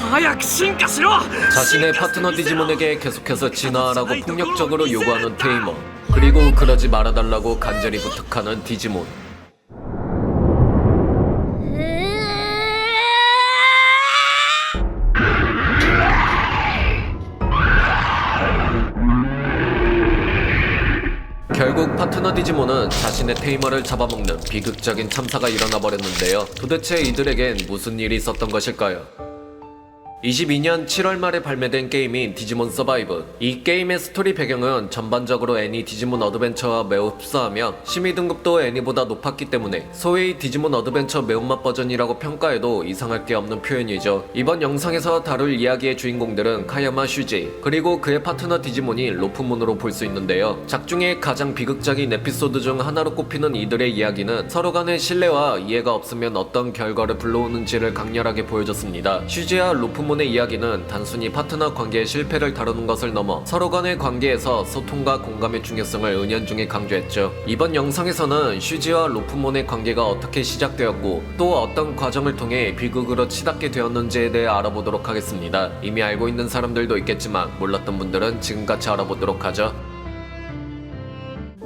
早く進化しろ。 자신의 파트너 디지몬에게 계속해서 진화하라고 폭력적으로 요구하는 테이머, 그리고 그러지 말아달라고 간절히 부탁하는 디지몬. 결국 파트너 디지몬은 자신의 테이머를 잡아먹는 비극적인 참사가 일어나 버렸는데요. 도대체 이들에겐 무슨 일이 있었던 것일까요? 22년 7월 말에 발매된 게임인 디지몬 서바이브. 이 게임의 스토리 배경은 전반적으로 애니 디지몬 어드벤처와 매우 흡사하며 심의 등급도 애니보다 높았기 때문에 소위 디지몬 어드벤처 매운맛 버전이라고 평가해도 이상할 게 없는 표현이죠. 이번 영상에서 다룰 이야기의 주인공들은 카야마 슈지, 그리고 그의 파트너 디지몬이 로프문으로 볼 수 있는데요. 작중의 가장 비극적인 에피소드 중 하나로 꼽히는 이들의 이야기는 서로 간의 신뢰와 이해가 없으면 어떤 결과를 불러오는지를 강렬하게 보여줬습니다. 슈지와 로프문의 이야기는 단순히 파트너 관계의 실패를 다루는 것을 넘어 서로 간의 관계에서 소통과 공감의 중요성을 은연중에 강조했죠. 이번 영상에서는 슈지와 로프몬의 관계가 어떻게 시작되었고 또 어떤 과정을 통해 비극으로 치닫게 되었는지에 대해 알아보도록 하겠습니다. 이미 알고 있는 사람들도 있겠지만 몰랐던 분들은 지금같이 알아보도록 하죠.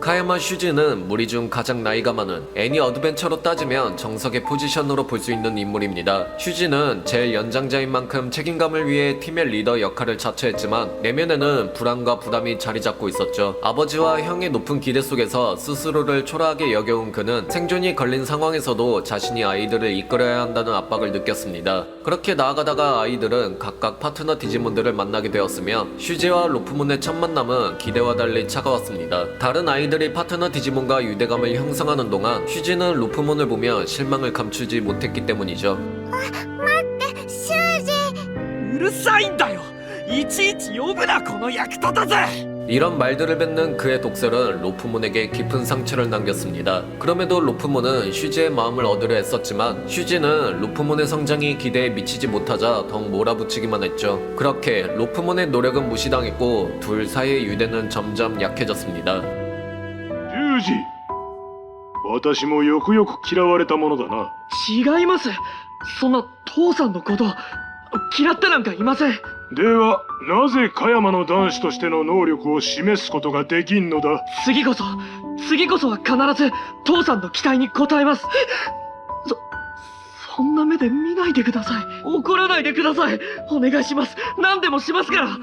카야마 슈지는 무리 중 가장 나이가 많은, 애니 어드벤처로 따지면 정석의 포지션으로 볼 수 있는 인물입니다. 슈지는 제일 연장자인 만큼 책임감을 위해 팀의 리더 역할을 자처했지만 내면에는 불안과 부담이 자리 잡고 있었죠. 아버지와 형의 높은 기대 속에서 스스로를 초라하게 여겨온 그는 생존이 걸린 상황에서도 자신이 아이들을 이끌어야 한다는 압박을 느꼈습니다. 그렇게 나아가다가 아이들은 각각 파트너 디지몬들을 만나게 되었으며 슈지와 로프문의 첫 만남은 기대와 달리 차가웠습니다. 다른 아이들이 파트너 디지몬과 유대감을 형성하는 동안 슈지는 로프몬을 보며 실망을 감추지 못했기 때문이죠. うるさいんだよ。いちいち呼ぶなこの役立たず。 이런 말들을 뱉는 그의 독설은 로프몬에게 깊은 상처를 남겼습니다. 그럼에도 로프몬은 슈지의 마음을 얻으려 애썼지만 슈지는 로프몬의 성장이 기대에 미치지 못하자 더욱 몰아붙이기만 했죠. 그렇게 로프몬의 노력은 무시당했고 둘 사이의 유대는 점점 약해졌습니다. ユージ、私もよくよく嫌われたものだな。違います。そんな父さんのこと嫌ってなんかいません。ではなぜ加山の男子としての能力を示すことができんのだ。次こそは必ず父さんの期待に応えます。そんな目で見ないでください。怒らないでください。お願いします。何でもしますから。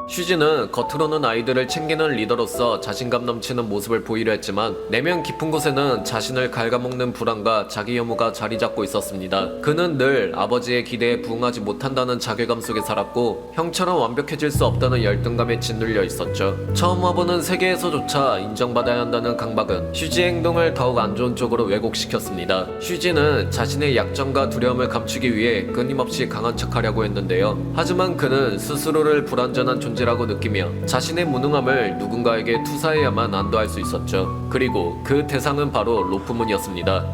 슈지는 겉으로는 아이들을 챙기는 리더로서 자신감 넘치는 모습을 보이려 했지만 내면 깊은 곳에는 자신을 갉아먹는 불안과 자기 혐오가 자리 잡고 있었습니다. 그는 늘 아버지의 기대에 부응하지 못한다는 자괴감 속에 살았고 형처럼 완벽해질 수 없다는 열등감에 짓눌려 있었죠. 처음 와보는 세계에서조차 인정받아야 한다는 강박은 슈지의 행동을 더욱 안 좋은 쪽으로 왜곡시켰습니다. 슈지는 자신의 약점과 두려움을 감추기 위해 끊임없이 강한 척하려고 했는데요. 하지만 그는 스스로를 불완전한 존재라고 느끼며 자신의 무능함을 누군가에게 투사해야만 안도할 수 있었죠. 그리고 그 대상은 바로 로프문이었습니다.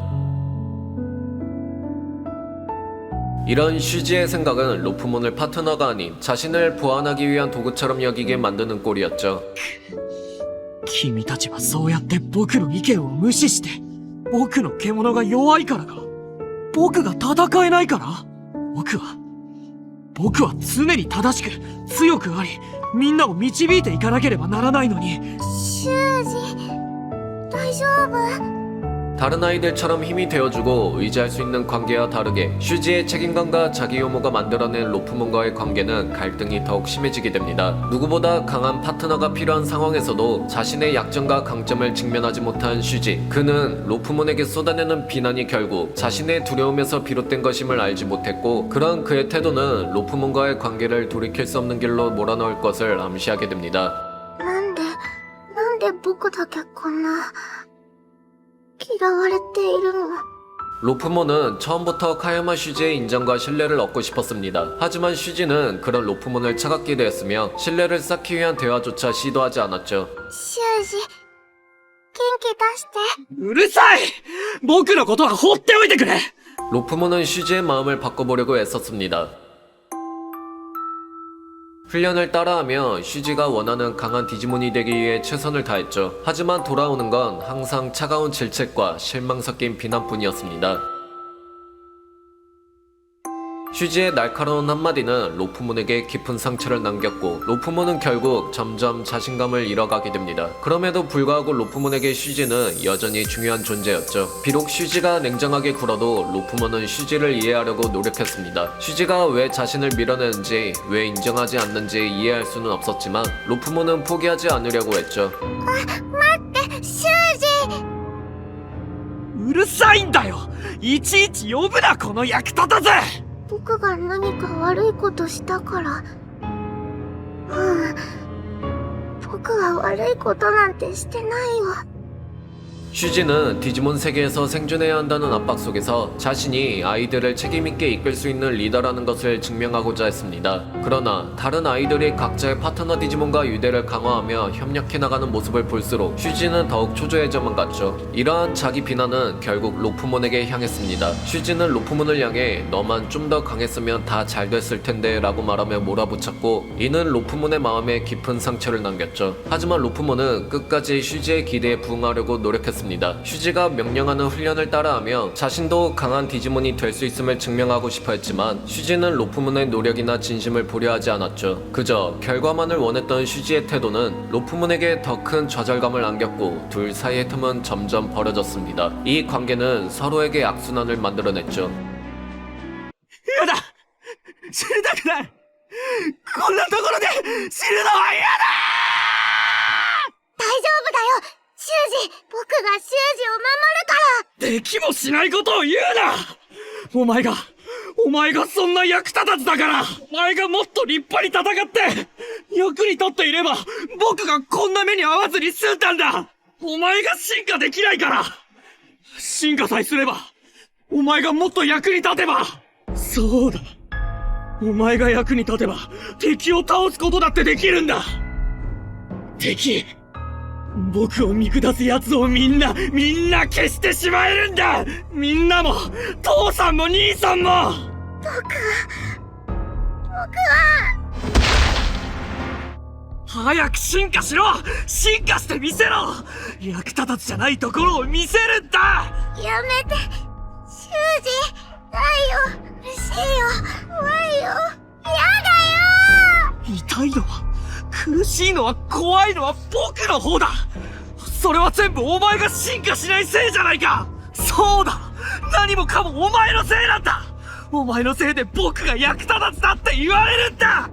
이런 슈지의 생각은 로프문을 파트너가 아닌 자신을 보완하기 위한 도구처럼 여기게 만드는 꼴이었죠. 君たちはそうやって僕の意見を無視して僕の獣が弱いからか。僕が戦えないから。僕は常に正しく強くありみんなを導いていかなければならないのに。修二、大丈夫？ 다른 아이들처럼 힘이 되어주고 의지할 수 있는 관계와 다르게 슈지의 책임감과 자기 혐오가 만들어낸 로프문과의 관계는 갈등이 더욱 심해지게 됩니다. 누구보다 강한 파트너가 필요한 상황에서도 자신의 약점과 강점을 직면하지 못한 슈지. 그는 로프문에게 쏟아내는 비난이 결국 자신의 두려움에서 비롯된 것임을 알지 못했고 그런 그의 태도는 로프문과의 관계를 돌이킬 수 없는 길로 몰아넣을 것을 암시하게 됩니다. なんで僕だけこんな嫌われているの？ 로프몬은 처음부터 카야마 슈지의 인정과 신뢰를 얻고 싶었습니다. 하지만 슈지는 그런 로프몬을 차갑게 대했으며 신뢰를 쌓기 위한 대화조차 시도하지 않았죠. 修二、元気出して。うるさい。僕のことは放っておいてくれ。 로프몬은 슈지의 마음을 바꿔보려고 애썼습니다. 훈련을 따라하며 슈지가 원하는 강한 디지몬이 되기 위해 최선을 다했죠. 하지만 돌아오는 건 항상 차가운 질책과 실망 섞인 비난뿐이었습니다. 슈지의 날카로운 한마디는 로프문에게 깊은 상처를 남겼고 로프문은 결국 점점 자신감을 잃어가게 됩니다. 그럼에도 불구하고 로프문에게 슈지는 여전히 중요한 존재였죠. 비록 슈지가 냉정하게 굴어도 로프문은 슈지를 이해하려고 노력했습니다. 슈지가 왜 자신을 밀어내는지, 왜 인정하지 않는지 이해할 수는 없었지만 로프문은 포기하지 않으려고 했죠. 修二 うるさいんだよ。いちいち呼ぶな、この役立たず。僕が何か悪いことしたから。僕は悪いことなんてしてないよ。 슈지는 디지몬 세계에서 생존해야 한다는 압박 속에서 자신이 아이들을 책임있게 이끌 수 있는 리더라는 것을 증명하고자 했습니다. 그러나 다른 아이들이 각자의 파트너 디지몬과 유대를 강화하며 협력해 나가는 모습을 볼수록 슈지는 더욱 초조해져만 갔죠. 이러한 자기 비난은 결국 로프몬에게 향했습니다. 슈지는 로프몬을 향해 너만 좀 더 강했으면 다 잘 됐을 텐데 라고 말하며 몰아붙였고 이는 로프몬의 마음에 깊은 상처를 남겼죠. 하지만 로프몬은 끝까지 슈지의 기대에 부응하려고 노력했습니다. 슈지가 명령하는 훈련을 따라하며 자신도 강한 디지몬이 될 수 있음을 증명하고 싶어 했지만 슈지는 로프문의 노력이나 진심을 보려하지 않았죠. 그저 결과만을 원했던 슈지의 태도는 로프문에게 더 큰 좌절감을 안겼고 둘 사이의 틈은 점점 벌어졌습니다. 이 관계는 서로에게 악순환을 만들어냈죠. 嫌だ。死にたくない。こんなところで死ぬのは嫌だ。大丈夫だよ修二、僕が修二を守るから。できもしないことを言うな。お前がそんな役立たずだから。お前がもっと立派に戦って役に立っていれば僕がこんな目に遭わずに済んだんだ。お前が進化できないから。進化さえすればお前がもっと役に立てば。そうだ、お前が役に立てば敵を倒すことだってできるんだ。敵、僕を見下す奴をみんな消してしまえるんだ。みんなも父さんも兄さんも。僕は早く進化しろ。進化してみせろ。役立たずじゃないところを見せるんだ。やめて修二、ないよ、うるせえよ、怖いよ、やだよ。痛いのは、苦しいのは、怖いのは僕の方だ。それは全部お前が進化しないせいじゃないか。そうだ、何もかもお前のせいなんだ。お前のせいで僕が役立たずだって言われるんだ。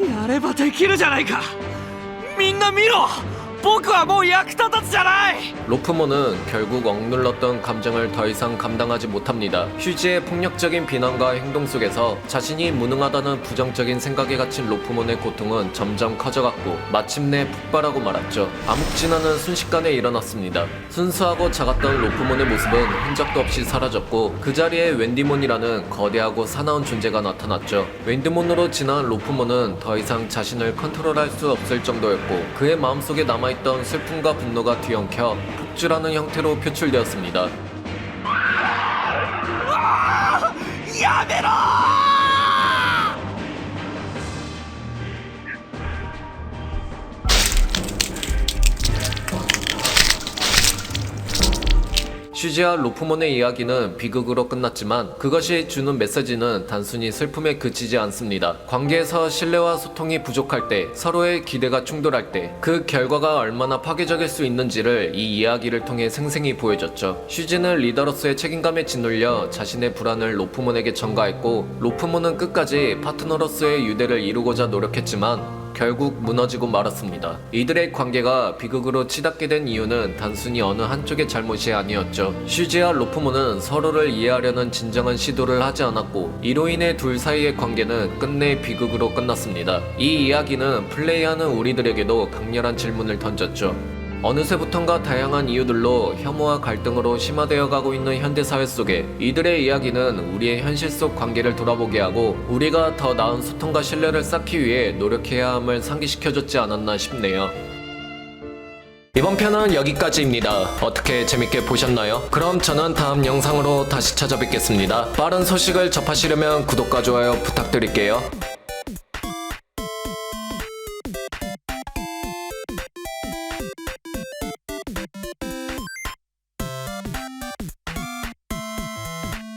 やればできるじゃないか。みんな見ろ。僕はもう役立たずじゃない。 로프몬은 결국 억눌렀던 감정을 더 이상 감당하지 못합니다. 슈지의 폭력적인 비난과 행동 속에서 자신이 무능하다는 부정적인 생각에 갇힌 로프몬의 고통은 점점 커져갔고 마침내 폭발하고 말았죠. 암흑진화는 순식간에 일어났습니다. 순수하고 작았던 로프몬의 모습은 흔적도 없이 사라졌고 그 자리에 웬디몬이라는 거대하고 사나운 존재가 나타났죠. 웬디몬으로 진화한 로프몬은 더 이상 자신을 컨트롤할 수 없을 정도였고 그의 마음속에 남아있던 슬픔과 분노가 뒤엉켜 폭주라는 형태로 표출되었습니다. やめろ。 슈지와 로프몬의 이야기는 비극으로 끝났지만 그것이 주는 메시지는 단순히 슬픔에 그치지 않습니다. 관계에서 신뢰와 소통이 부족할 때, 서로의 기대가 충돌할 때 그 결과가 얼마나 파괴적일 수 있는지를 이 이야기를 통해 생생히 보여줬죠. 슈지는 리더로서의 책임감에 짓눌려 자신의 불안을 로프몬에게 전가했고 로프몬은 끝까지 파트너로서의 유대를 이루고자 노력했지만 결국 무너지고 말았습니다. 이들의 관계가 비극으로 치닫게 된 이유는 단순히 어느 한쪽의 잘못이 아니었죠. 슈지와 로프몬은 서로를 이해하려는 진정한 시도를 하지 않았고 이로 인해 둘 사이의 관계는 끝내 비극으로 끝났습니다. 이 이야기는 플레이하는 우리들에게도 강렬한 질문을 던졌죠. 어느새부턴가 다양한 이유들로 혐오와 갈등으로 심화되어 가고 있는 현대사회 속에 이들의 이야기는 우리의 현실 속 관계를 돌아보게 하고 우리가 더 나은 소통과 신뢰를 쌓기 위해 노력해야 함을 상기시켜줬지 않았나 싶네요. 이번 편은 여기까지입니다. 어떻게 재밌게 보셨나요? 그럼 저는 다음 영상으로 다시 찾아뵙겠습니다. 빠른 소식을 접하시려면 구독과 좋아요 부탁드릴게요.